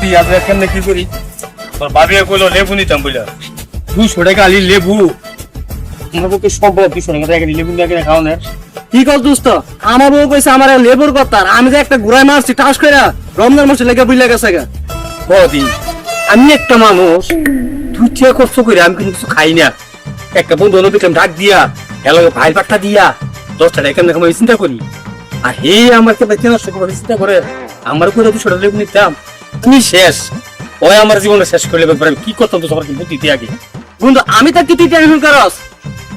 বুদ্ধি আছে কেমনে কি করি তোর ভাবিয়া কইলো লেবু নিতাম বইলা 200 টাকা আলি লেবু আমার পক্ষে সম্ভব 200 টাকা দিয়ে লেবু নিয়ে কিনে খাওয়ানোর কি কর দোস্ত আমার বউ কইছে আমার লেবুর কথা আর আমি যে একটা ঘুরাই মারছি টাস কইরা রমজান মাসে লেগে বুইলা গেছে গা বদি আমি একটা মানুষ তুই চেয়ে কষ্ট করে আমি কিন্তু কিছু খাই না একটা বন্ধু দেখলাম ডাক দিয়া এলাকা ভাই পাট্টা দিয়া 10 টাকা কেমন আমি চিন্তা করি আর হে আমার কে বেঁচে নষ্ট করে চিন্তা করে আমার করে 200 টাকা লেবু নিতাম তুমি শেষ ওই আমার জীবনে শেষ করে লেবে কি করতাম তো সবার কি বুদ্ধি দিয়ে আগে বন্ধু আমি তো কি তুই টেনশন করস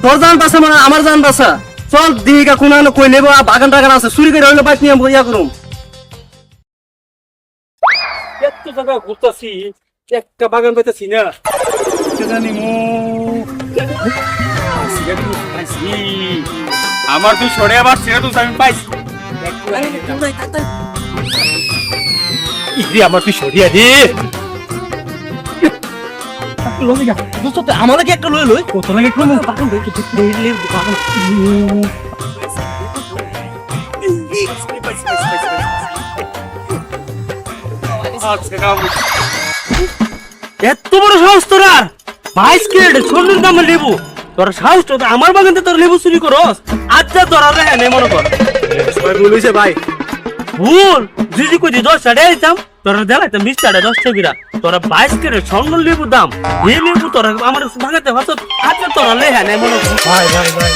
তোর জান বাসা মানে আমার জান বাসা চল দিঘা কোনা কই নেবো বাগান টাগান আছে চুরি করে হইলো বাইক নিয়ে ইয়া করুম এত জায়গা ঘুরতাছি একটা বাগান পাইতাছি না জানি আমার তুই সরে আবার ছেড়ে তো আমি পাইছি আমার তুই সরিয়া দে আমার একটা লই লই কত লাগে কোন বাগান এত বড় সাহস তোরা 22 ক্যারেট সোনার দামে লেবু তোর সাহস তো আমার বাগানে তোর লেবু চুরি করস আচ্ছা তোরা রে নে মনে কর সবাই বলেছে ভাই ভুল যদি কই 10 টাকা দিতাম তোরা দেলাইতাম 20 টাকা 10 টাকা তোরা 22 ক্যারেট সোনার লেবু দাম এই লেবু তোরা আমার বাগানে হতো আচ্ছা তোরা লে নে মনে কর ভাই ভাই ভাই